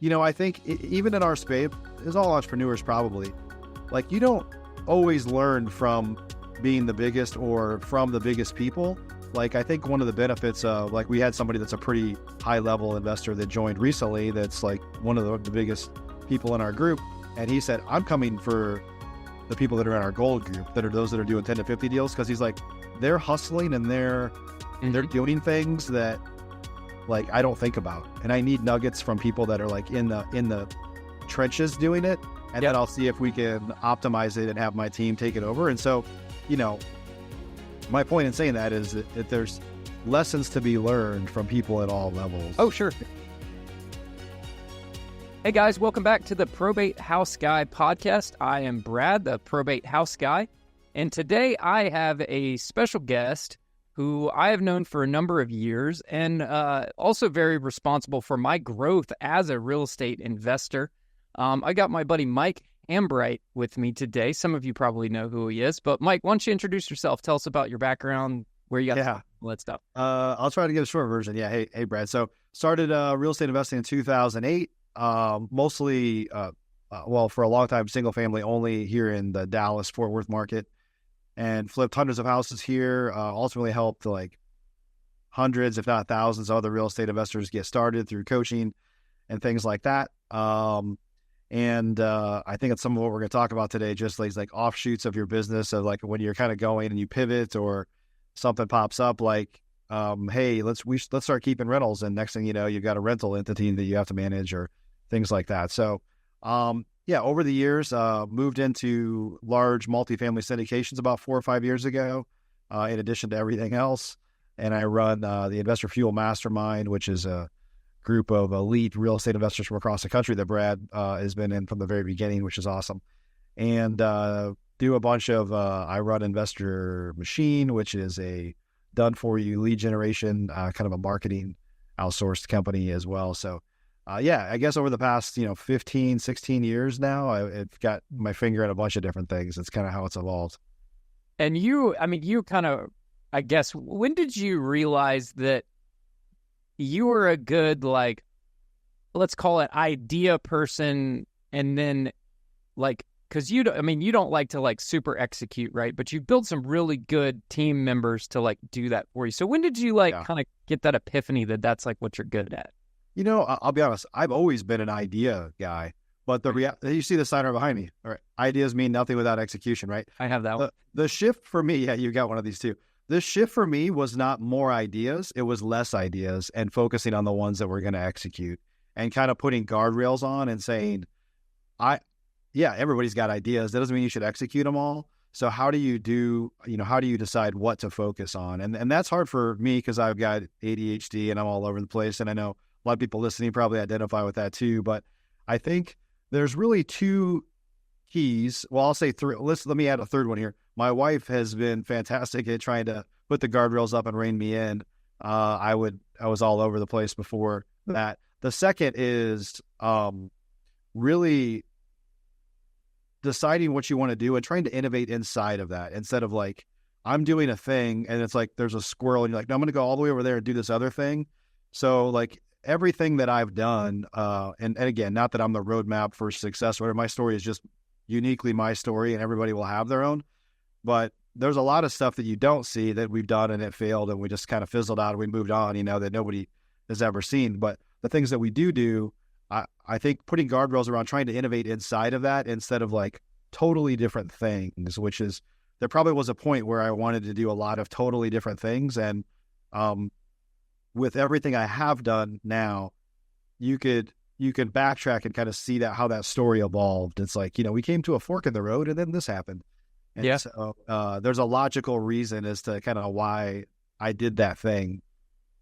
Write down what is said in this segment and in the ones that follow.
I think even in our space, as all entrepreneurs probably, like you don't always learn from being the biggest or from the biggest people. Like I think one of the benefits of like we had somebody that's a pretty high level investor that joined recently that's like one of the biggest people in our group. And he said, I'm coming for the people that are in our gold group, that are those that are doing 10 to 50 deals. Cause he's like, they're hustling and they're doing things that like I don't think about. And I need nuggets from people that are like in the trenches doing it. And then I'll see if we can optimize it and have my team take it over. And so, my point in saying that is that there's lessons to be learned from people at all levels. Oh, sure. Hey guys, welcome back to the Probate House Guy podcast. I am Brad, the Probate House Guy. And today I have a special guest who I have known for a number of years and also very responsible for my growth as a real estate investor. I got my buddy Mike Hambright with me today. Some of you probably know who he is, but Mike, why don't you introduce yourself? Tell us about your background, where you got all that stuff. I'll try to give a short version. Yeah. Hey, Brad. So started real estate investing in 2008, mostly, for a long time, single family only here in the Dallas Fort Worth market, and flipped hundreds of houses here. Ultimately helped like hundreds, if not thousands of other real estate investors get started through coaching and things like that. And I think it's some of what we're going to talk about today, just like offshoots of your business, of like when you're kind of going and you pivot or something pops up, like, hey, let's start keeping rentals. And next thing you know, you've got a rental entity that you have to manage or things like that. So, over the years, moved into large multifamily syndications about 4 or 5 years ago, in addition to everything else. And I run the Investor Fuel Mastermind, which is a group of elite real estate investors from across the country that Brad has been in from the very beginning, which is awesome. And do a bunch of, I run Investor Machine, which is a done-for-you lead generation, kind of a marketing outsourced company as well. So, I guess over the past, 15, 16 years now, I've got my finger in a bunch of different things. It's kind of how it's evolved. And you kind of, I guess, when did you realize that you were a good, like, let's call it idea person, and then like, because you don't like to like super execute, right? But you built some really good team members to like do that for you. So when did you kind of get that epiphany that that's like what you're good at? I'll be honest, I've always been an idea guy, but you see the sign right behind me. All right. Ideas mean nothing without execution, right? I have that one. The shift for me, you got one of these too. The shift for me was not more ideas. It was less ideas and focusing on the ones that we're going to execute and kind of putting guardrails on and saying, everybody's got ideas. That doesn't mean you should execute them all. So how do you decide what to focus on? And that's hard for me because I've got ADHD and I'm all over the place. And I know a lot of people listening probably identify with that too. But I think there's really two keys. Well, I'll say three. Let me add a third one here. My wife has been fantastic at trying to put the guardrails up and rein me in. I was all over the place before that. The second is really deciding what you want to do and trying to innovate inside of that instead of like, I'm doing a thing and it's like there's a squirrel and you're like, no, I'm going to go all the way over there and do this other thing. So like everything that I've done, and again, not that I'm the roadmap for success, whatever, my story is just uniquely my story and everybody will have their own. But there's a lot of stuff that you don't see that we've done and it failed and we just kind of fizzled out and we moved on, that nobody has ever seen. But the things that we do, I think putting guardrails around trying to innovate inside of that instead of like totally different things, which is, there probably was a point where I wanted to do a lot of totally different things. And with everything I have done now, you could backtrack and kind of see how that story evolved. It's like, we came to a fork in the road and then this happened. And so there's a logical reason as to kind of why I did that thing.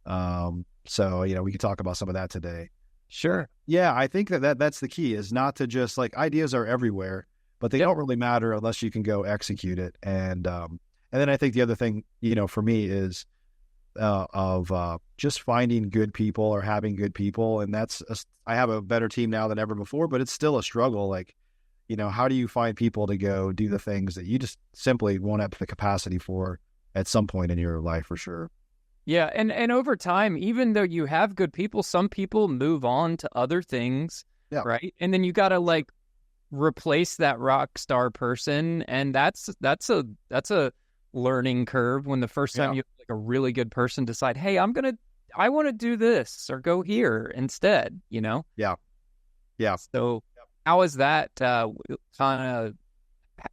So, we can talk about some of that today. Sure. Yeah, I think that's the key, is not to just like, ideas are everywhere, but they don't really matter unless you can go execute it. And then I think the other thing, for me is just finding good people or having good people. And I have a better team now than ever before, but it's still a struggle. Like, how do you find people to go do the things that you just simply won't have the capacity for at some point in your life, for sure? Yeah, and over time, even though you have good people, some people move on to other things, Yeah. right? And then you got to like replace that rock star person, and that's a learning curve when the first time Yeah. you like a really good person decide, hey, I want to do this or go here instead, you know? Yeah. Yeah. So how is that kind of,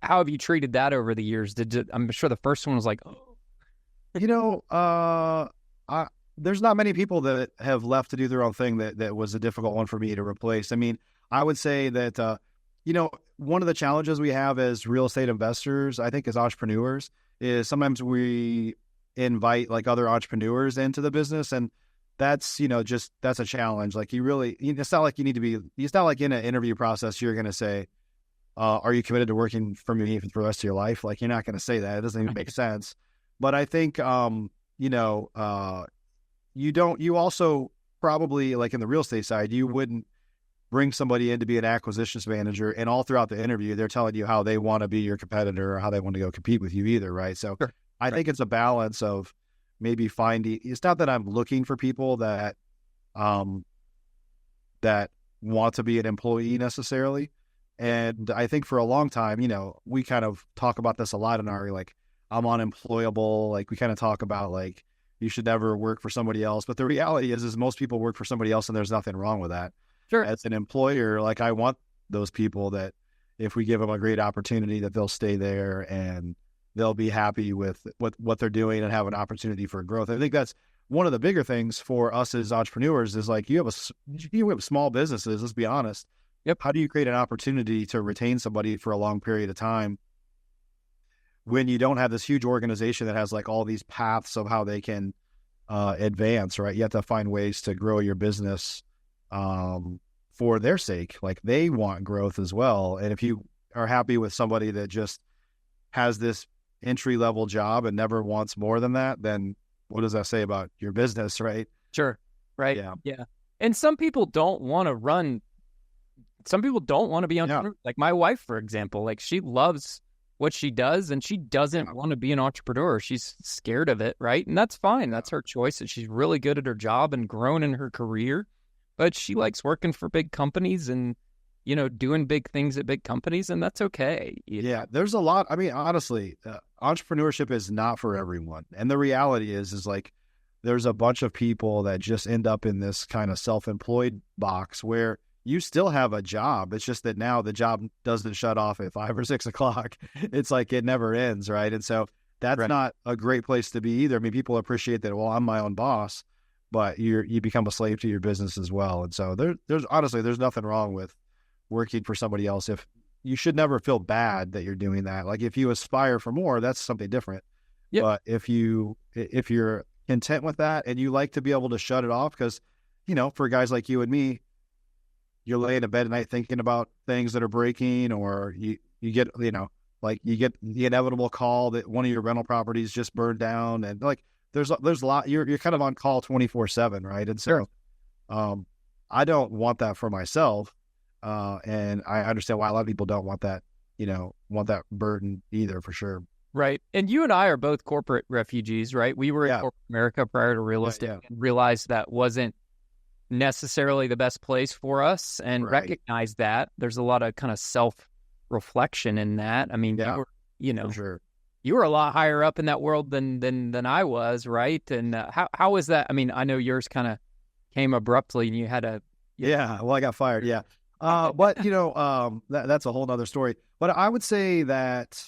how have you treated that over the years? I'm sure the first one was like, oh, You know, there's not many people that have left to do their own thing that was a difficult one for me to replace. I mean, I would say that, one of the challenges we have as real estate investors, I think as entrepreneurs, is sometimes we invite like other entrepreneurs into the business. And that's, that's a challenge. Like it's not like it's not like in an interview process, you're going to say, are you committed to working for me for the rest of your life? Like, you're not going to say that. It doesn't even make sense. But I think, you also probably, like in the real estate side, you wouldn't bring somebody in to be an acquisitions manager, and all throughout the interview, they're telling you how they want to be your competitor or how they want to go compete with you either, right? So sure. I think it's a balance of maybe it's not that I'm looking for people that want to be an employee necessarily. And I think for a long time, we kind of talk about this a lot in our, like, I'm unemployable. Like, we kind of talk about like, you should never work for somebody else. But the reality is most people work for somebody else, and there's nothing wrong with that. Sure. As an employer, like, I want those people that if we give them a great opportunity, that they'll stay there and they'll be happy with what they're doing and have an opportunity for growth. I think that's one of the bigger things for us as entrepreneurs is like, you have small businesses, let's be honest. Yep. How do you create an opportunity to retain somebody for a long period of time when you don't have this huge organization that has like all these paths of how they can advance, right? You have to find ways to grow your business for their sake. Like, they want growth as well. And if you are happy with somebody that just has this entry-level job and never wants more than that, then what does that say about your business, right? Sure. Right. Yeah. And some people don't want to be entrepreneurs. Yeah. Like my wife, for example, like she loves what she does and she doesn't want to be an entrepreneur. She's scared of it, right? And that's fine. That's her choice. And she's really good at her job and grown in her career. But she likes working for big companies and, doing big things at big companies, and that's okay. Yeah, there's a lot. I mean, honestly, entrepreneurship is not for everyone. And the reality is like, there's a bunch of people that just end up in this kind of self-employed box where you still have a job. It's just that now the job doesn't shut off at 5 or 6 o'clock. It's like it never ends, right? And so that's not a great place to be either. I mean, people appreciate that, well, I'm my own boss, but you become a slave to your business as well. And so there's honestly, there's nothing wrong with working for somebody else. If you should never feel bad that you're doing that. Like, if you aspire for more, that's something different. Yep. But if you're content with that and you like to be able to shut it off, because, for guys like you and me, you're laying in bed at night thinking about things that are breaking, or you get, you get the inevitable call that one of your rental properties just burned down. And like, there's a lot, you're kind of on call 24/7. Right. And so, I don't want that for myself. And I understand why a lot of people don't want that, want that burden either, for sure. Right. And you and I are both corporate refugees, right? We were in corporate America prior to real estate and realized that wasn't necessarily the best place for us, and recognized that there's a lot of kind of self-reflection in that. I mean, you were, for sure. You were a lot higher up in that world than I was, right? And how was that? I mean, I know yours kind of came abruptly and you had a... Well, I got fired, but, that's a whole nother story. But I would say that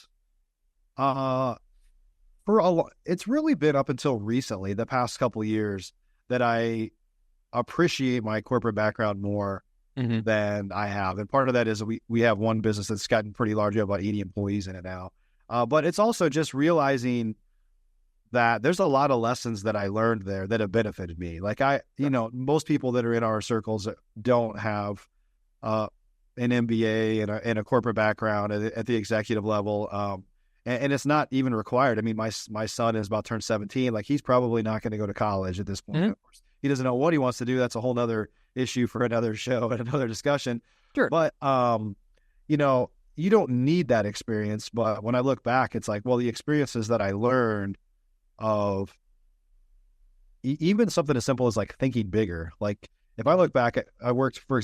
it's really been up until recently, the past couple of years, that I appreciate my corporate background more than I have. And part of that is we have one business that's gotten pretty large. We have about 80 employees in it now. But it's also just realizing that there's a lot of lessons that I learned there that have benefited me. Like, most people that are in our circles don't have an MBA and a corporate background at the executive level. And it's not even required. I mean, my son is about to turn 17. Like, he's probably not going to go to college at this point. Of course, he doesn't know what he wants to do. That's a whole nother issue for another show and another discussion. Sure. But, you don't need that experience. But when I look back, it's like, well, the experiences that I learned of even something as simple as like thinking bigger. Like if I look back at, I worked for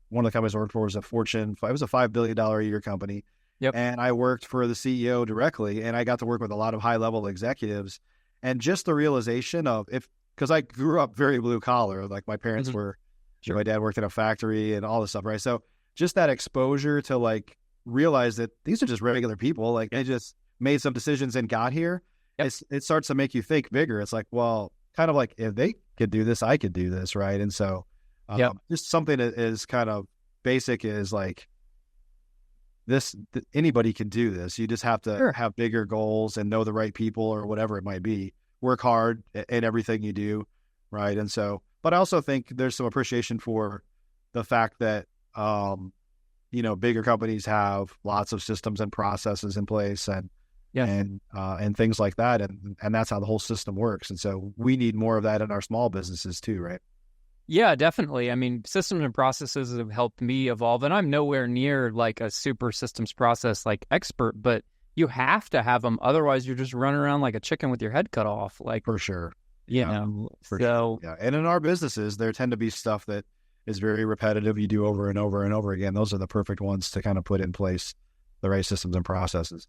one of the companies I worked for was it was a $5 billion a year company. Yep. And I worked for the CEO directly, and I got to work with a lot of high level executives. And just the realization of because I grew up very blue collar, like my parents were, my dad worked in a factory and all this stuff, right? So just that exposure to like realize that these are just regular people, like they just made some decisions and got here. Yep. It starts to make you think bigger. It's like, well, kind of like if they could do this, I could do this, right? And so just something that is kind of basic is like anybody can do this. You just have to have bigger goals and know the right people or whatever it might be. Work hard in everything you do, right? And so, but I also think there's some appreciation for the fact that, bigger companies have lots of systems and processes in place and things like that. And that's how the whole system works. And so we need more of that in our small businesses too, right? Yeah, definitely. I mean, systems and processes have helped me evolve, and I'm nowhere near like a super systems process like expert, but you have to have them. Otherwise, you're just running around like a chicken with your head cut off. Like for sure. For sure. Yeah. And in our businesses, there tend to be stuff that is very repetitive. You do over and over and over again. Those are the perfect ones to kind of put in place the right systems and processes.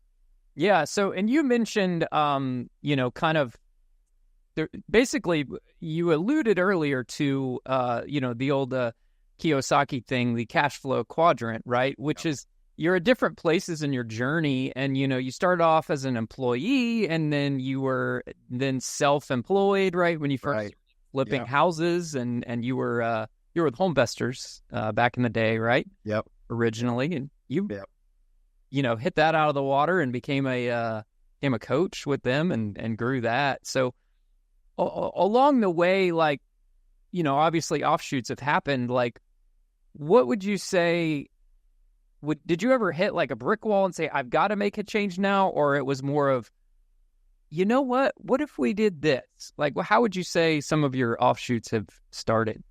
Yeah. So, and you mentioned, kind of, basically, you alluded earlier to, the old Kiyosaki thing, the cash flow quadrant, right? Which is you're at different places in your journey, and you started off as an employee, and then you were self-employed, right? When you first flipping houses, and you were with Homevestors back in the day, right? Yep. Originally, and you hit that out of the water and became a coach with them and grew that. So along the way, like, obviously offshoots have happened. Like, what would you say? Did you ever hit like a brick wall and say, I've got to make a change now? Or it was more of, what if we did this? Like, how would you say some of your offshoots have started?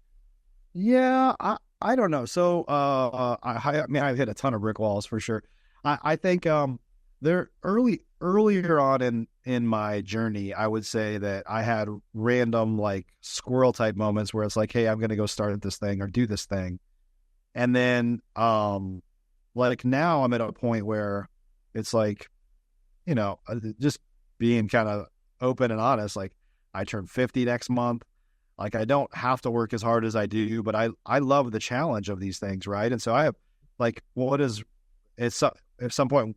Yeah, I don't know. So, I've hit a ton of brick walls for sure. I think there earlier on in my journey, I would say that I had random like squirrel type moments where it's like, hey, I'm going to go start this thing or do this thing. And then, like now I'm at a point where it's like, just being kind of open and honest, like I turn 50 next month. Like I don't have to work as hard as I do, but I love the challenge of these things. Right. And so I have like, at some point,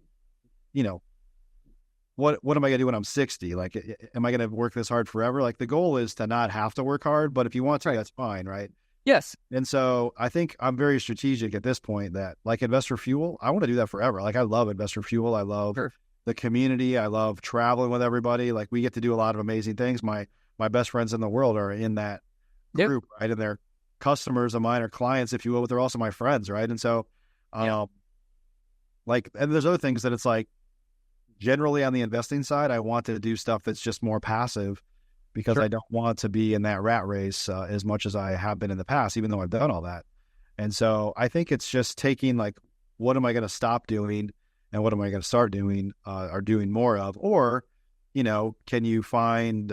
what am I going to do when I'm 60? Like, am I going to work this hard forever? Like the goal is to not have to work hard, but if you want to, that's fine. Right. Yes. And so I think I'm very strategic at this point that like Investor Fuel, I want to do that forever. Like I love Investor Fuel. I love the community. I love traveling with everybody. Like we get to do a lot of amazing things. My best friends in the world are in that group, right? And they're customers of mine or clients, if you will, but they're also my friends. Right. And so, and there's other things that it's like, generally on the investing side, I want to do stuff that's just more passive because I don't want to be in that rat race as much as I have been in the past, even though I've done all that. And so I think it's just taking like, what am I going to stop doing and what am I going to start doing or doing more of? Or, can you find,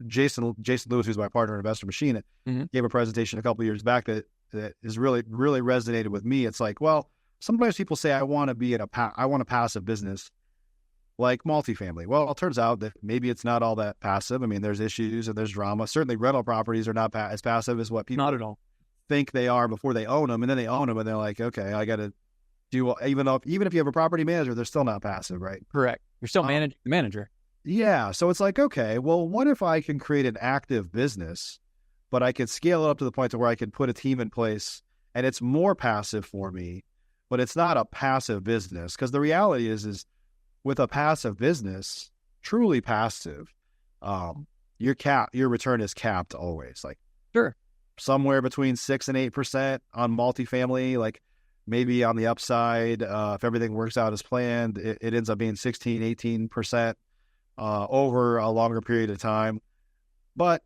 Jason Lewis, who's my partner in Investor Machine, gave a presentation a couple of years back that is really, really resonated with me. It's like, well, sometimes people say, I want to be I want a passive business like multifamily. Well, it turns out that maybe it's not all that passive. I mean, there's issues and there's drama. Certainly rental properties are not as passive as what people not at all think they are before they own them. And then they own them and they're like, okay, I got to do, even if you have a property manager, they're still not passive, right? Correct. You're still managing the manager. Yeah. So it's like, okay, well, what if I can create an active business, but I could scale it up to the point to where I could put a team in place and it's more passive for me, but it's not a passive business. Because the reality is with a passive business, truly passive, your return is capped always. Like somewhere between 6 and 8% on multifamily, like maybe on the upside, if everything works out as planned, it ends up being 16, 18% over a longer period of time. But,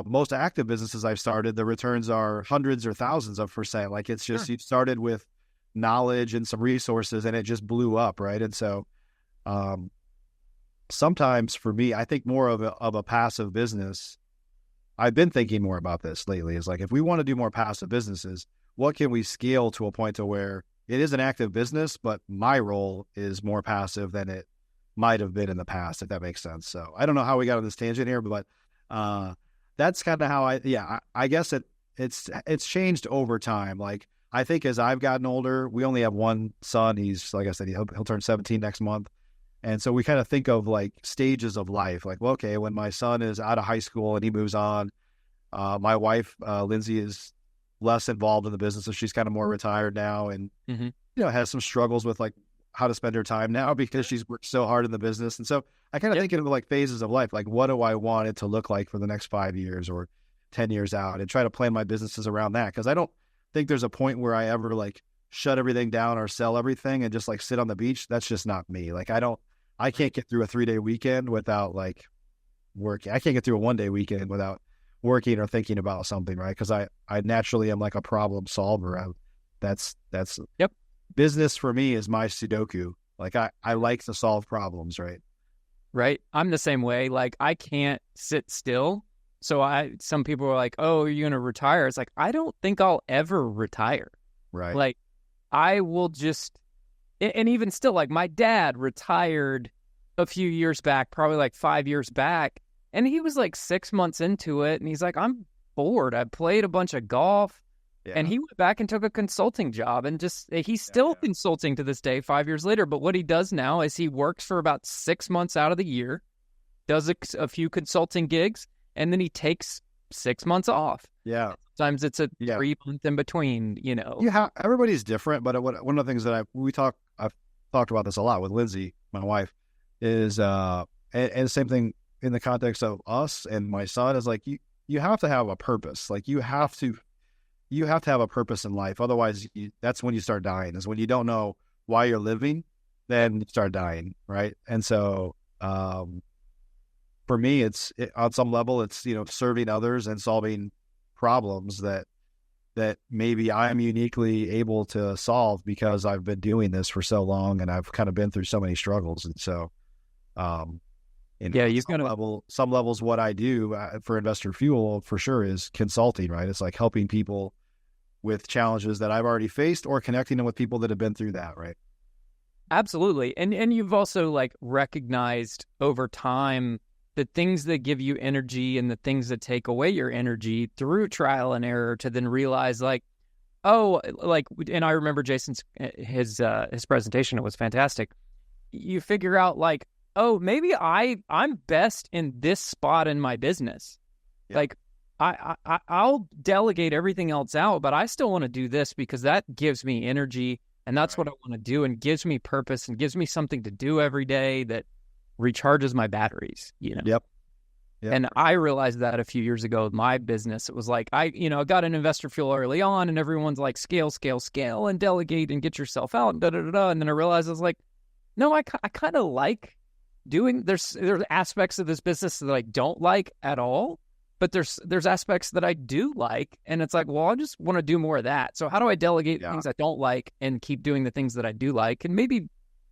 most active businesses I've started, the returns are hundreds or thousands of percent. Like it's just, you started with knowledge and some resources and it just blew up. Right. And so, sometimes for me, I think more of a passive business. I've been thinking more about this lately. Is like, if we want to do more passive businesses, what can we scale to a point to where it is an active business, but my role is more passive than it might have been in the past, if that makes sense. So I don't know how we got on this tangent here, but that's kind of how I guess it's changed over time. Like, I think as I've gotten older, we only have one son. He's, like I said, he'll turn 17 next month. And so we kind of think of like stages of life. Like, well, okay, when my son is out of high school and he moves on, my wife, Lindsay, is less involved in the business. So she's kind of more retired now and, has some struggles with like how to spend her time now because she's worked so hard in the business. And so I kind of think of like phases of life. Like, what do I want it to look like for the next 5 years or 10 years out, and try to plan my businesses around that. Cause I don't think there's a point where I ever like shut everything down or sell everything and just like sit on the beach. That's just not me. Like, I can't get through a 3-day weekend without like working. I can't get through a 1-day weekend without working or thinking about something, right? Because I naturally am like a problem solver. That's business for me is my Sudoku. Like, I like to solve problems, right? Right. I'm the same way. Like, I can't sit still. So some people are like, oh, are you going to retire? It's like, I don't think I'll ever retire. Right. Like, I will just, and even still, like, my dad retired a few years back, probably like 5 years back. And he was like 6 months into it. And he's like, I'm bored. I played a bunch of golf. Yeah. And he went back and took a consulting job, and he's still consulting to this day, 5 years later. But what he does now is he works for about 6 months out of the year, does a few consulting gigs, and then he takes 6 months off. Yeah. Sometimes it's a 3 month in between, Yeah, everybody's different. But one of the things that I've talked about this a lot with Lindsay, my wife, is, and the same thing in the context of us and my son, is like, you have to have a purpose. Like, you have to have a purpose in life. Otherwise, that's when you start dying, is when you don't know why you're living, then you start dying. Right. And so, for me, on some level, it's, serving others and solving problems that maybe I'm uniquely able to solve because I've been doing this for so long and I've kind of been through so many struggles. And so, some levels, what I do for Investor Fuel for sure is consulting, right? It's like helping people with challenges that I've already faced or connecting them with people that have been through that, right? Absolutely. And you've also like recognized over time the things that give you energy and the things that take away your energy through trial and error, to then realize like, oh, like, and I remember Jason's, his presentation, it was fantastic. You figure out like, oh, maybe I'm best in this spot in my business. Yeah. Like, I'll delegate everything else out, but I still want to do this because that gives me energy, and that's what I want to do, and gives me purpose and gives me something to do every day that recharges my batteries, Yep. And I realized that a few years ago with my business. It was like, I got an Investor Fuel early on, and everyone's like, scale, and delegate and get yourself out, and And then I realized I was like, no, I kind of like doing, there's aspects of this business that I don't like at all. But there's aspects that I do like, and it's like, well, I just want to do more of that. So how do I delegate things I don't like and keep doing the things that I do like? And maybe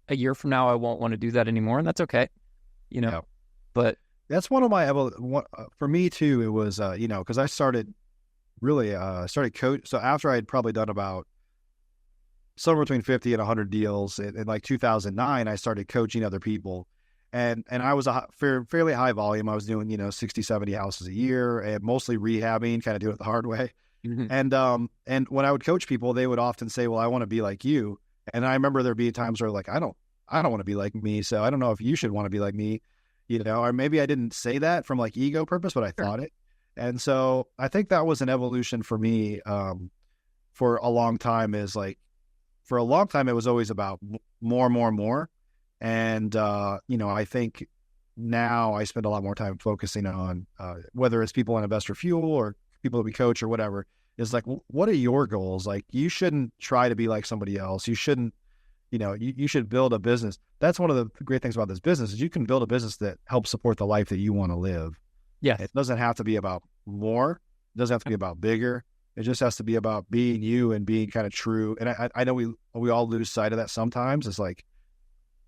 a year from now, I won't want to do that anymore, and that's okay, But that's one of my for me too. It was because I started coach. So after I had probably done about somewhere between 50 and 100 deals in like 2009, I started coaching other people. And I was a fairly high volume. I was doing, 60, 70 houses a year, and mostly rehabbing, kind of do it the hard way. Mm-hmm. And when I would coach people, they would often say, well, I want to be like you. And I remember there being times where like, I don't want to be like me. So I don't know if you should want to be like me, or maybe I didn't say that from like ego purpose, but I thought it. And so I think that was an evolution for me, for a long time. For a long time, it was always about more. And, I think now I spend a lot more time focusing on whether it's people in Investor Fuel or people that we coach or whatever, is like, what are your goals? Like, you shouldn't try to be like somebody else. You shouldn't, you should build a business. That's one of the great things about this business, is you can build a business that helps support the life that you want to live. Yeah. It doesn't have to be about more. It doesn't have to be about bigger. It just has to be about being you and being kind of true. And I know we all lose sight of that sometimes. It's like,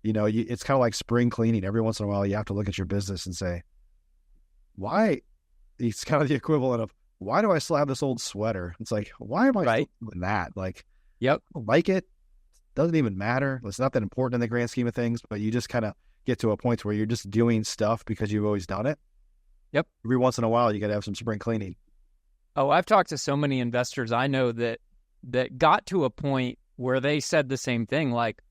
it's kind of like spring cleaning. Every once in a while, you have to look at your business and say, why? It's kind of the equivalent of, why do I still have this old sweater? It's like, why am I still doing that? Like, yep. I don't like it. Doesn't even matter. It's not that important in the grand scheme of things, but you just kind of get to a point where you're just doing stuff because you've always done it. Yep. Every once in a while, you got to have some spring cleaning. Oh, I've talked to so many investors I know that got to a point where they said the same thing. Like,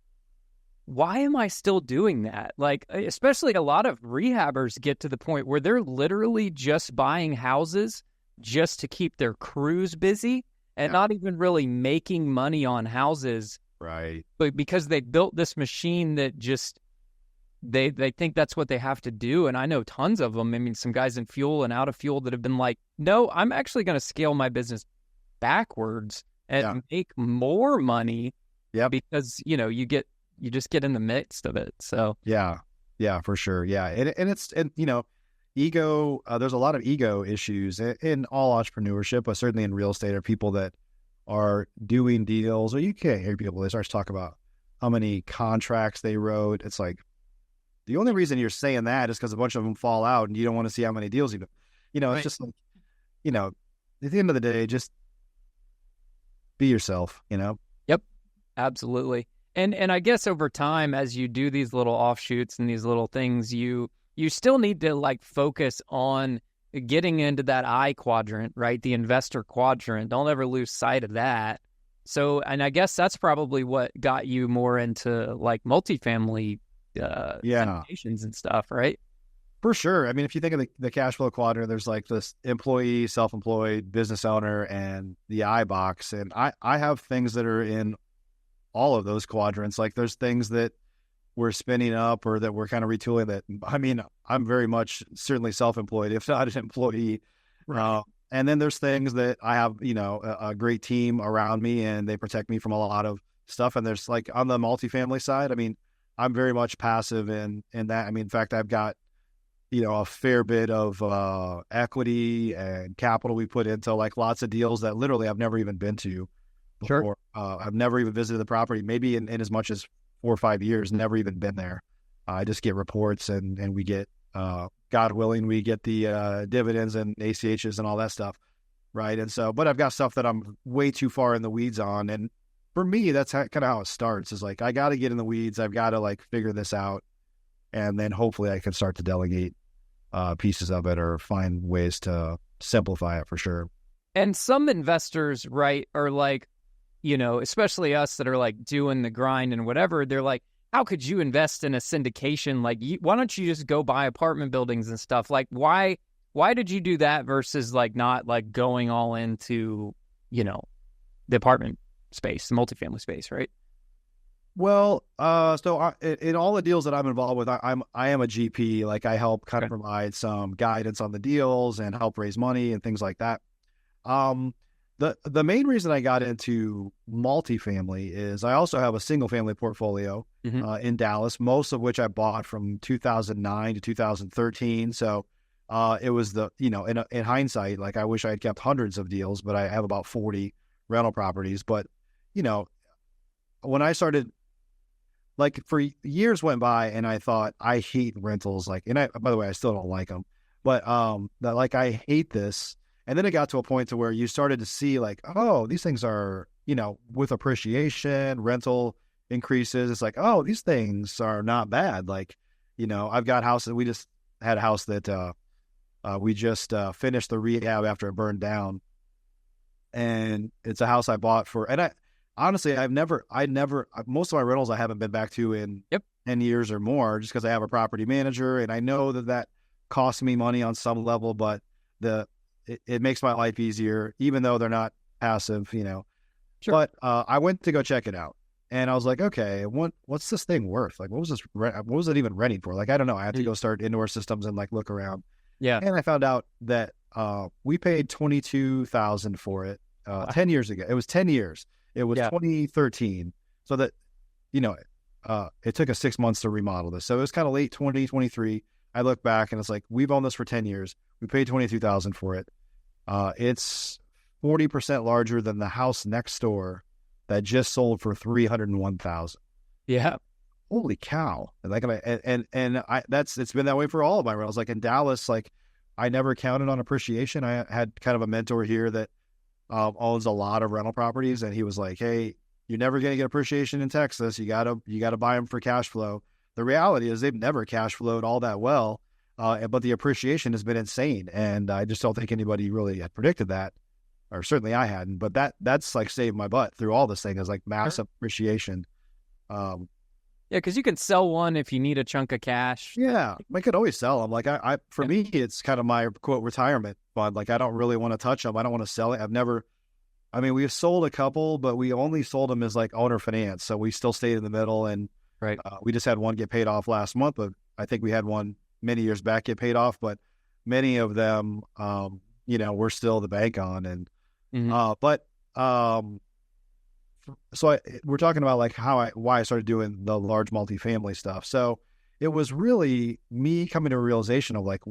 why am I still doing that? Like, especially a lot of rehabbers get to the point where they're literally just buying houses just to keep their crews busy and not even really making money on houses. Right. But because they built this machine that just, they think that's what they have to do. And I know tons of them. I mean, some guys in fuel and out of fuel that have been like, no, I'm actually going to scale my business backwards and make more money. Yeah. Because, you just get in the midst of it. So yeah, for sure. Yeah. And ego, there's a lot of ego issues in all entrepreneurship, but certainly in real estate, are people that are doing deals, or you can't hear people, they start to talk about how many contracts they wrote. It's like, the only reason you're saying that is because a bunch of them fall out and you don't want to see how many deals you've done. It's just like, at the end of the day, just be yourself, Yep, absolutely. And I guess over time, as you do these little offshoots and these little things, you still need to like focus on getting into that I quadrant, right? The investor quadrant. Don't ever lose sight of that. So, and I guess that's probably what got you more into like multifamily syndications and stuff, right? For sure. I mean, if you think of the cash flow quadrant, there's like this employee, self-employed, business owner, and the I box. And I have things that are in all of those quadrants. Like there's things that we're spinning up or that we're kind of retooling that, I mean, I'm very much certainly self-employed, if not an employee. Right. And then there's things that I have, a great team around me and they protect me from a lot of stuff. And there's like on the multifamily side, I mean, I'm very much passive in that. I mean, in fact, I've got, a fair bit of equity and capital we put into like lots of deals that literally I've never even been to before. Sure. I've never even visited the property, maybe in as much as 4 or 5 years, never even been there. I just get reports and we get, God willing, we get the dividends and ACHs and all that stuff. Right. And so, but I've got stuff that I'm way too far in the weeds on. And for me, that's kind of how it starts, is like, I got to get in the weeds. I've got to like figure this out. And then hopefully I can start to delegate pieces of it or find ways to simplify it for sure. And some investors, right, are like, especially us that are like doing the grind and whatever, they're like, how could you invest in a syndication? Like, why don't you just go buy apartment buildings and stuff? Like, why did you do that versus like not like going all into, the apartment space, the multifamily space, right? Well, so in all the deals that I'm involved with, I am a GP. Like I help kind of provide some guidance on the deals and help raise money and things like that. The main reason I got into multifamily is I also have a single family portfolio in Dallas, most of which I bought from 2009 to 2013. So it was in hindsight, like I wish I had kept hundreds of deals, but I have about 40 rental properties. But when I started, like for years went by and I thought, I hate rentals. Like, and by the way, I still don't like them, but that like, I hate this. And then it got to a point to where you started to see like, oh, these things are, with appreciation, rental increases. It's like, oh, these things are not bad. Like, I've got houses. We just had a house that we just finished the rehab after it burned down. And it's a house I bought for, and honestly, most of my rentals I haven't been back to in 10 years or more, just because I have a property manager and I know that costs me money on some level, but it makes my life easier, even though they're not passive, Sure. But I went to go check it out and I was like, okay, what's this thing worth? Like, what was it even renting for? Like, I don't know. I had to go start indoor systems and like look around. Yeah. And I found out that we paid $22,000 for it 10 years ago. It was 10 years. It was 2013. So that, it took us 6 months to remodel this. So it was kind of late 2023. I look back and it's like, we've owned this for 10 years. We paid $22,000 for it. It's 40% larger than the house next door that just sold for $301,000. Yeah. holy cow. And like, it's been that way for all of my rentals. Like in Dallas, like I never counted on appreciation. I had kind of a mentor here that owns a lot of rental properties. And he was like, hey, you're never going to get appreciation in Texas. You gotta buy them for cash flow. The reality is they've never cash flowed all that well. But the appreciation has been insane. And I just don't think anybody really had predicted that, or certainly I hadn't, but that's like saved my butt through all this thing is like massive appreciation. Yeah, because you can sell one if you need a chunk of cash. Yeah, I could always sell them. Like for me, it's kind of my quote retirement fund. Like I don't really want to touch them. I don't want to sell it. We've sold a couple, but we only sold them as like owner finance. So we still stayed in the middle, and right. We just had one get paid off last month, but I think we had one many years back get paid off, but many of them, we're still the bank on. And, we're talking about like why I started doing the large multifamily stuff. So it was really me coming to a realization of like,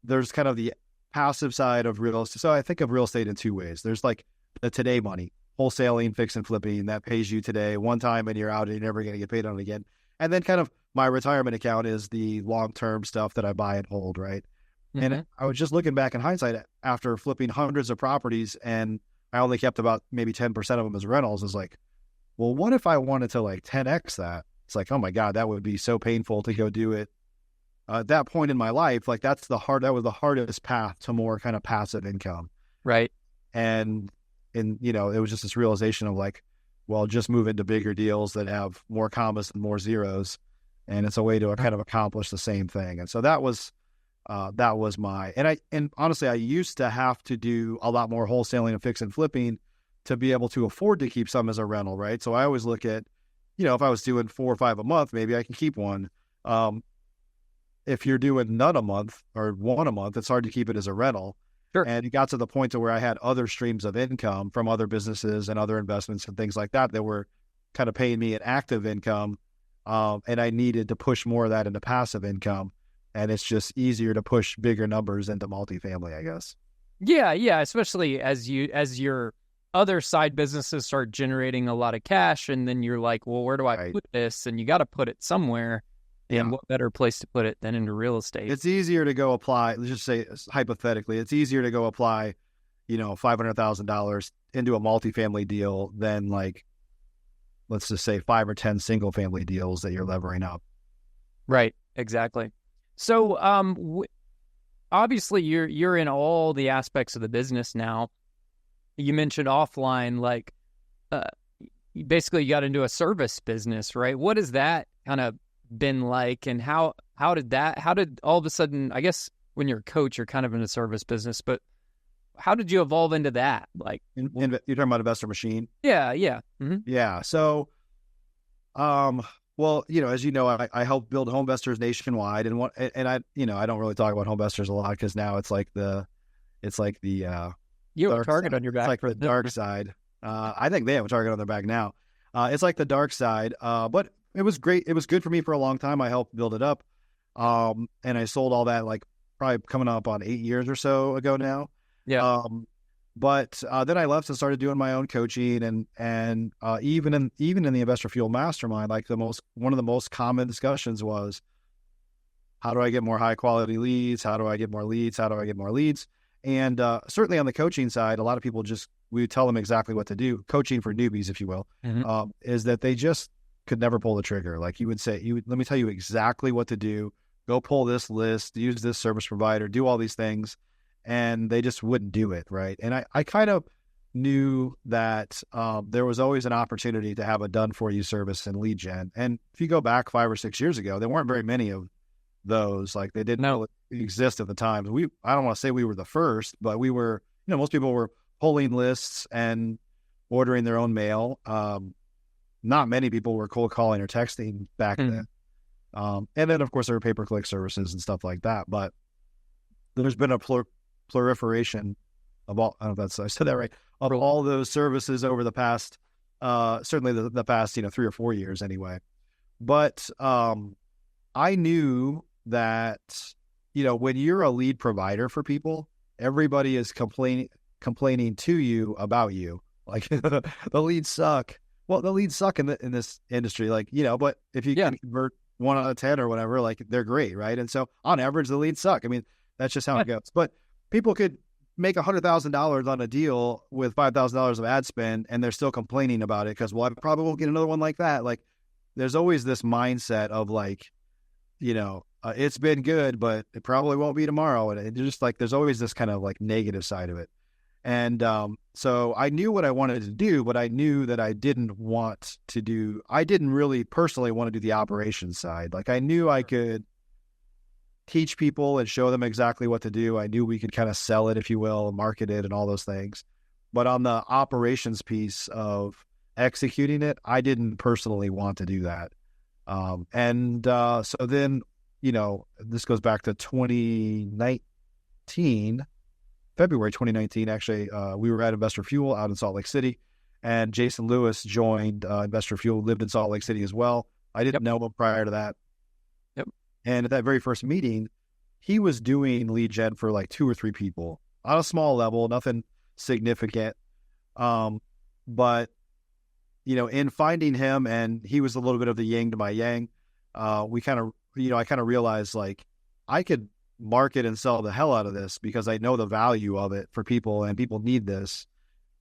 there's kind of the passive side of real estate. So I think of real estate in two ways. There's like the today money, wholesaling, fix and flipping that pays you today one time and you're out and you're never going to get paid on it again. And then kind of my retirement account is the long-term stuff that I buy and hold, right? And I was just looking back in hindsight after flipping hundreds of properties, and I only kept about maybe 10% of them as rentals. Is like, well, what if I wanted to like 10x that? It's like, oh my God, that would be so painful to go do it. At that point in my life, like that was the hardest path to more kind of passive income. Right. And it was just this realization of like, well, just move into bigger deals that have more commas and more zeros. And it's a way to kind of accomplish the same thing. And so that was and honestly, I used to have to do a lot more wholesaling and fix and flipping to be able to afford to keep some as a rental, right? So I always look at, if I was doing 4 or 5 a month, maybe I can keep one. If you're doing none a month or one a month, it's hard to keep it as a rental. Sure. And it got to the point to where I had other streams of income from other businesses and other investments and things like that were kind of paying me an active income. And I needed to push more of that into passive income. And it's just easier to push bigger numbers into multifamily, I guess. Yeah. Especially as your other side businesses start generating a lot of cash, and then you're like, well, where do I put this? And you got to put it somewhere. Yeah. And what better place to put it than into real estate? It's easier to go apply. Let's just say hypothetically, it's easier to go apply, $500,000 into a multifamily deal than like, let's just say 5 or 10 single family deals that you're levering up. Right. Exactly. So, obviously you're in all the aspects of the business now. You mentioned offline, like, basically you got into a service business, right? What has that kind of been like, and how did all of a sudden, I guess when you're a coach, you're kind of in a service business, but how did you evolve into that? Like, you're talking about Investor Machine? Yeah. Mm-hmm. Yeah. So, well, as you know, I help build home investors nationwide, and I don't really talk about home investors a lot because now it's like the you have a target on your back. It's like for the dark side. I think they have a target on their back now. It's like the dark side. But it was great. It was good for me for a long time. I helped build it up. And I sold all that like probably coming up on 8 years or so ago now. Yeah. But then I left and started doing my own coaching, and even in the Investor Fuel Mastermind, like one of the most common discussions was, how do I get more high quality leads? How do I get more leads? How do I get more leads? And certainly on the coaching side, a lot of people we tell them exactly what to do. Coaching for newbies, if you will, is that they just could never pull the trigger. Like you would say, let me tell you exactly what to do. Go pull this list, use this service provider, do all these things. And they just wouldn't do it, right? And I kind of knew that there was always an opportunity to have a done-for-you service in lead gen. And if you go back 5 or 6 years ago, there weren't very many of those. Like they didn't really exist at the time. I don't want to say we were the first, but we were, most people were pulling lists and ordering their own mail. Not many people were cold calling or texting back then. And then, of course, there were pay-per-click services and stuff like that. But there's been a proliferation of all, I don't know if I said that right, of all those services over the past, certainly the past, 3 or 4 years anyway. But I knew that, when you're a lead provider for people, everybody is complaining to you about you. Like the leads suck. Well, the leads suck in this industry, like, but if you can convert 1 out of 10 or whatever, like, they're great, right? And so on average, the leads suck. I mean, that's just how it goes. But people could make $100,000 on a deal with $5,000 of ad spend, and they're still complaining about it because, well, I probably won't get another one like that. Like, there's always this mindset of like, it's been good, but it probably won't be tomorrow. And it's just like, there's always this kind of like negative side of it. And so I knew what I wanted to do, but I knew that I didn't really personally want to do the operations side. Like, I knew I could teach people and show them exactly what to do. I knew we could kind of sell it, if you will, market it and all those things. But on the operations piece of executing it, I didn't personally want to do that. So then, this goes back to 2019, February 2019, actually. We were at Investor Fuel out in Salt Lake City, and Jason Lewis joined Investor Fuel, lived in Salt Lake City as well. I didn't know him prior to that. Yep. And at that very first meeting, he was doing lead gen for like 2 or 3 people on a small level, nothing significant. But, in finding him, and he was a little bit of the yin to my yang, we kind of, I kind of realized like I could market and sell the hell out of this because I know the value of it for people, and people need this.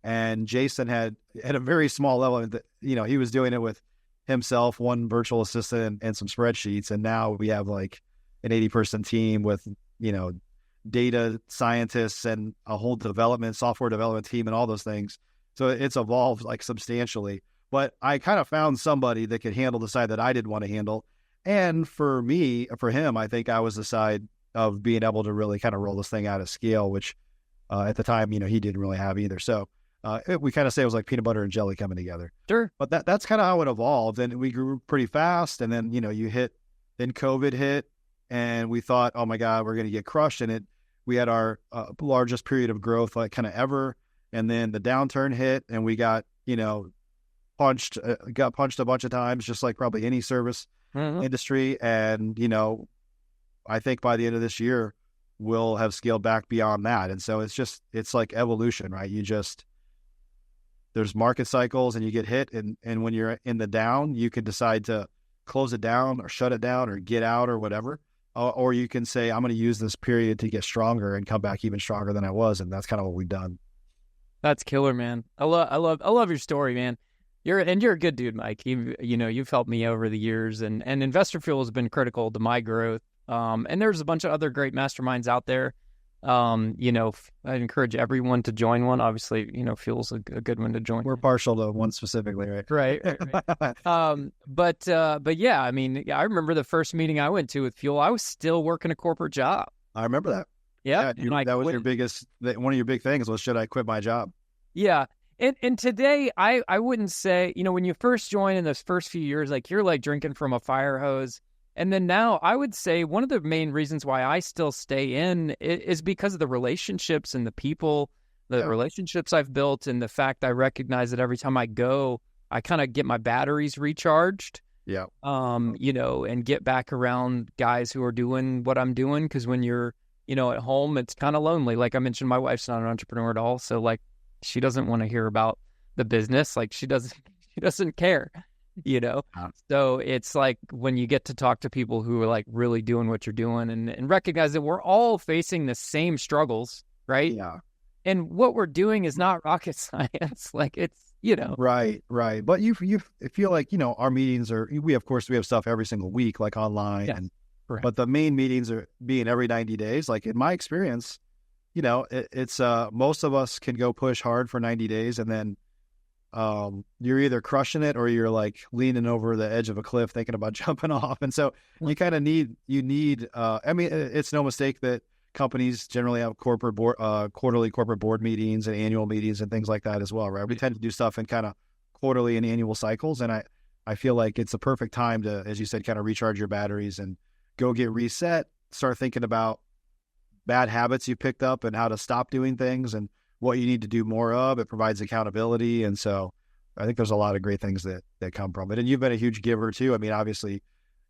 And Jason had at a very small level, he was doing it with himself, one virtual assistant, and some spreadsheets. And now we have like an 80-person team with, data scientists and a whole software development team and all those things. So it's evolved like substantially. But I kind of found somebody that could handle the side that I didn't want to handle. And for him, I think I was the side of being able to really kind of roll this thing out of scale, which at the time, he didn't really have either. So we kind of say it was like peanut butter and jelly coming together. Sure. But that's kind of how it evolved. And we grew pretty fast. And then, then COVID hit, and we thought, oh my God, we're going to get crushed in it. We had our largest period of growth like kind of ever. And then the downturn hit, and we got, punched a bunch of times, just like probably any service industry. And, I think by the end of this year, we'll have scaled back beyond that. And so it's like evolution, right? There's market cycles, and you get hit. And when you're in the down, you can decide to close it down or shut it down or get out or whatever. Or you can say, I'm going to use this period to get stronger and come back even stronger than I was. And that's kind of what we've done. That's killer, man. I love your story, man. You're a good dude, Mike. You've helped me over the years, and Investor Fuel has been critical to my growth. And there's a bunch of other great masterminds out there. I'd encourage everyone to join one. Obviously, Fuel's a good one to join. We're partial to one specifically, right? Right. But yeah, I mean, I remember the first meeting I went to with Fuel, I was still working a corporate job. I remember that. Yeah. That was one of your big things was, should I quit my job? Yeah. And today, I wouldn't say, when you first join in those first few years, like you're like drinking from a fire hose. And then now I would say one of the main reasons why I still stay in is because of the relationships and the people, relationships I've built, and the fact I recognize that every time I go, I kind of get my batteries recharged. Yeah. And get back around guys who are doing what I'm doing. Because when you're, at home, it's kind of lonely. Like I mentioned, my wife's not an entrepreneur at all. So like, she doesn't want to hear about the business. Like she doesn't care, So it's like when you get to talk to people who are like really doing what you're doing and recognize that we're all facing the same struggles, right? Yeah. And what we're doing is not rocket science. Like it's, Right. But you feel like, our meetings we have stuff every single week, like online. Yes, but the main meetings are being every 90 days. Like in my experience, it's most of us can go push hard for 90 days, and then you're either crushing it or you're like leaning over the edge of a cliff thinking about jumping off. And so you kind of need it's no mistake that companies generally have quarterly corporate board meetings and annual meetings and things like that as well, right? We tend to do stuff in kind of quarterly and annual cycles. And I feel like it's a perfect time to, as you said, kind of recharge your batteries and go get reset, start thinking about bad habits you picked up and how to stop doing things and what you need to do more of. It provides accountability. And so I think there's a lot of great things that come from it. And you've been a huge giver too. I mean, obviously,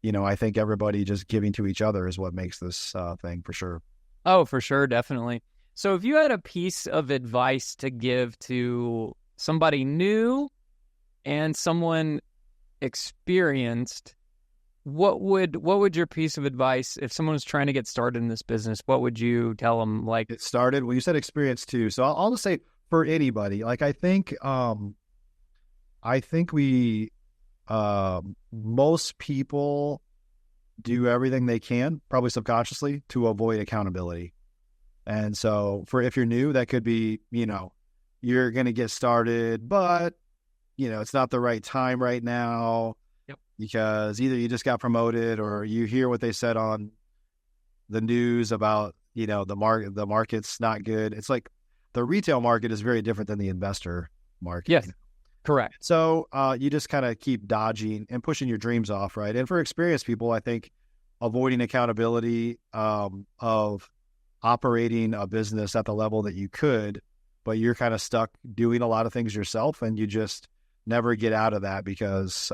I think everybody just giving to each other is what makes this thing for sure. Oh, for sure. Definitely. So if you had a piece of advice to give to somebody new and someone experienced, what would your piece of advice, if someone was trying to get started in this business, what would you tell them? Like, Get started. Well, you said experience too. So I'll just say for anybody, like I think we, most people do everything they can, probably subconsciously, to avoid accountability. And so if you're new, that could be, you're going to get started, but, it's not the right time right now. Yep. Because either you just got promoted or you hear what they said on the news about, the market's not good. It's like the retail market is very different than the investor market. yes, correct. So you just kind of keep dodging and pushing your dreams off, right? And for experienced people, I think avoiding accountability of operating a business at the level that you could, but you're kind of stuck doing a lot of things yourself, and you just never get out of that because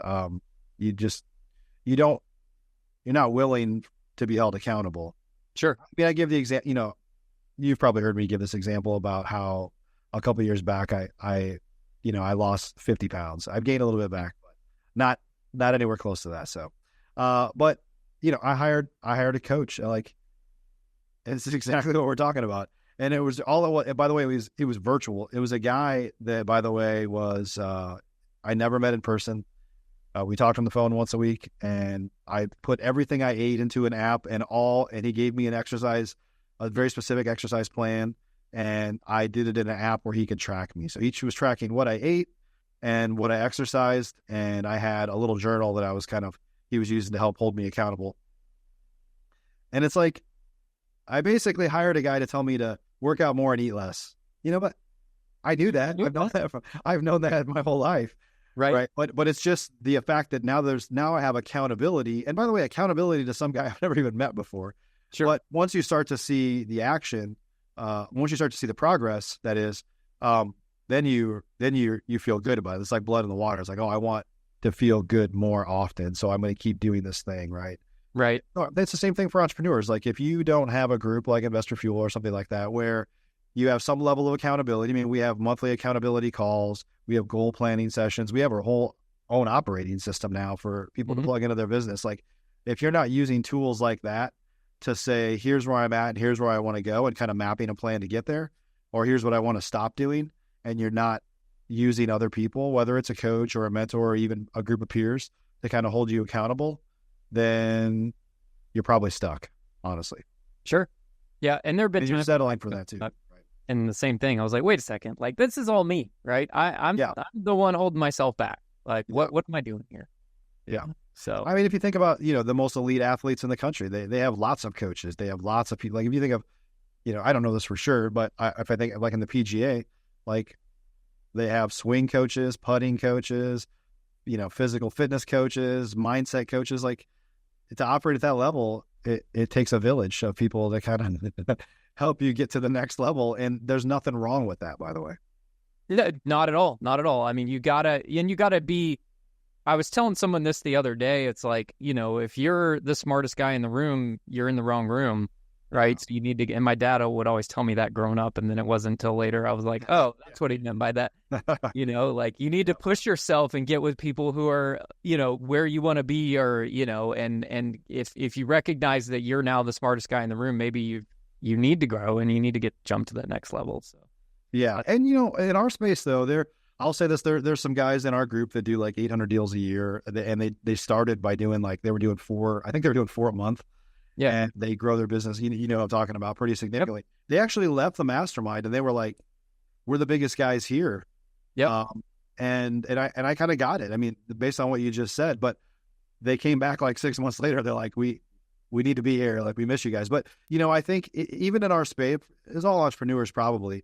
you're not willing to be held accountable. Sure. I mean, I give the example, you've probably heard me give this example about how a couple of years back, I lost 50 pounds. I've gained a little bit back, but not anywhere close to that. So, but I hired a coach. Like, this is exactly what we're talking about. And it was by the way, it was virtual. It was a guy that, by the way, was, I never met in person. We talked on the phone once a week, and I put everything I ate into an app and he gave me a very specific exercise plan. And I did it in an app where he could track me. So each was tracking what I ate and what I exercised. And I had a little journal that he was using to help hold me accountable. And it's like, I basically hired a guy to tell me to work out more and eat less, but I do that. I've known that my whole life. Right. But it's just the fact that now I have accountability. And by the way, accountability to some guy I've never even met before. Sure. But once you start to see the action, once you start to see the progress, that is, then you feel good about it. It's like blood in the water. It's like, oh, I want to feel good more often, so I'm going to keep doing this thing, right? Right. It's the same thing for entrepreneurs. Like, if you don't have a group like Investor Fuel or something like that, where you have some level of accountability. I mean, we have monthly accountability calls. We have goal planning sessions. We have our whole own operating system now for people to plug into their business. Like, if you're not using tools like that to say, here's where I'm at and here's where I want to go, and kind of mapping a plan to get there, or here's what I want to stop doing, and you're not using other people, whether it's a coach or a mentor or even a group of peers, to kind of hold you accountable, then you're probably stuck, honestly. Sure. Yeah. And there have been times you're settling for that too. And the same thing, I was like, wait a second, like, this is all me, right? I'm the one holding myself back. Like, what am I doing here? Yeah. So, I mean, if you think about, the most elite athletes in the country, they have lots of coaches. They have lots of people. Like, if you think of, I don't know this for sure, but if I think like in the PGA, like, they have swing coaches, putting coaches, physical fitness coaches, mindset coaches. Like, to operate at that level, it takes a village of people that kind of help you get to the next level. And there's nothing wrong with that, by the way. No, not at all. Not at all. I mean, you gotta be, I was telling someone this the other day. It's like, if you're the smartest guy in the room, you're in the wrong room, right? So you need to, and my dad would always tell me that growing up. And then it wasn't until later I was like, oh, that's what he meant by that. Like, you need to push yourself and get with people who are, where you want to be, or, and if you recognize that you're now the smartest guy in the room, maybe you need to grow and you need to jump to that next level. So, yeah. And, in our space though, I'll say this, there's some guys in our group that do like 800 deals a year, and they started by doing they were doing 4 a month. Yeah. And they grow their business. You know what I'm talking about, pretty significantly. Yep. They actually left the mastermind and they were like, we're the biggest guys here. Yeah. And I kind of got it. I mean, based on what you just said, but they came back like 6 months later. They're like, we need to be here. Like, we miss you guys. But, I think even in our space, as all entrepreneurs probably,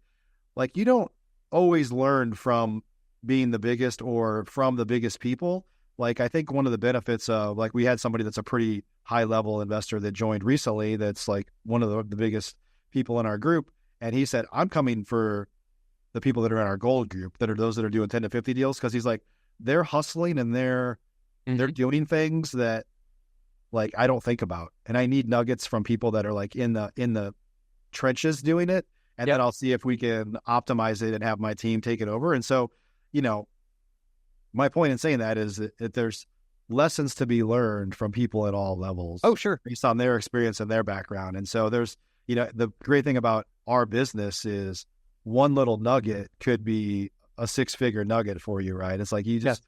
like, you don't always learn from being the biggest or from the biggest people. Like, I think one of the benefits of, like, we had somebody that's a pretty high level investor that joined recently. That's like one of the biggest people in our group. And he said, I'm coming for the people that are in our gold group, that are those that are doing 10 to 50 deals. Cause he's like, they're hustling and they're doing things that, like, I don't think about. And I need nuggets from people that are like in the trenches doing it. And then I'll see if we can optimize it and have my team take it over. And so, my point in saying that is that there's lessons to be learned from people at all levels. Oh, sure. Based on their experience and their background. And so there's, the great thing about our business is one little nugget could be a 6-figure nugget for you, right? It's like you just,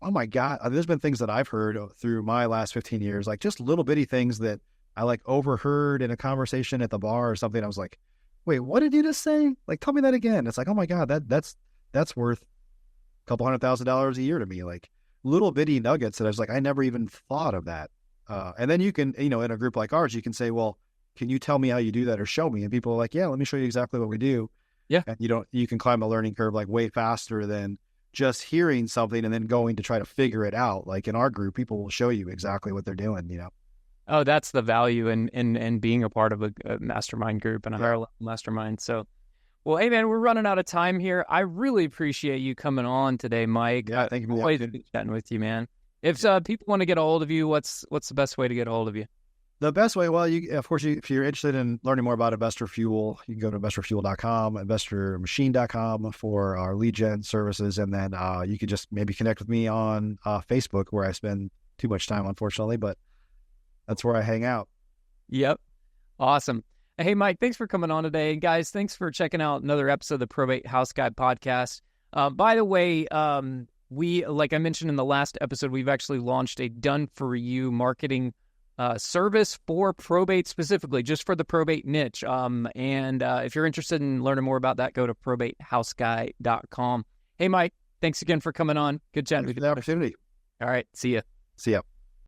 oh my God, there's been things that I've heard through my last 15 years, like just little bitty things that I like overheard in a conversation at the bar or something. I was like, wait, what did you just say? Like, tell me that again. It's like, oh my God, that's worth a couple $100,000 a year to me. Like little bitty nuggets that I was like, I never even thought of that. And then you can, in a group like ours, you can say, well, can you tell me how you do that or show me? And people are like, yeah, let me show you exactly what we do. Yeah. And you can climb a learning curve like way faster than just hearing something and then going to try to figure it out. Like in our group, people will show you exactly what they're doing, Oh, that's the value in being a part of a mastermind group and a higher level mastermind. So, well, hey man, we're running out of time here. I really appreciate you coming on today, Mike. Yeah, thank you for the opportunity. Chatting with you, man. If people want to get a hold of you, what's the best way to get a hold of you? The best way, well, of course, if you're interested in learning more about Investor Fuel, you can go to investorfuel.com, investormachine.com for our lead gen services. And then you could just maybe connect with me on Facebook, where I spend too much time, unfortunately, but that's where I hang out. Yep. Awesome. Hey, Mike, thanks for coming on today. And guys, thanks for checking out another episode of the Probate House Guy podcast. By the way, we, like I mentioned in the last episode, we've actually launched a done-for-you marketing service for probate specifically, just for the probate niche. And if you're interested in learning more about that, go to probatehouseguy.com. Hey, Mike, thanks again for coming on. Good chatting with you. The opportunity. All right. See ya. See ya.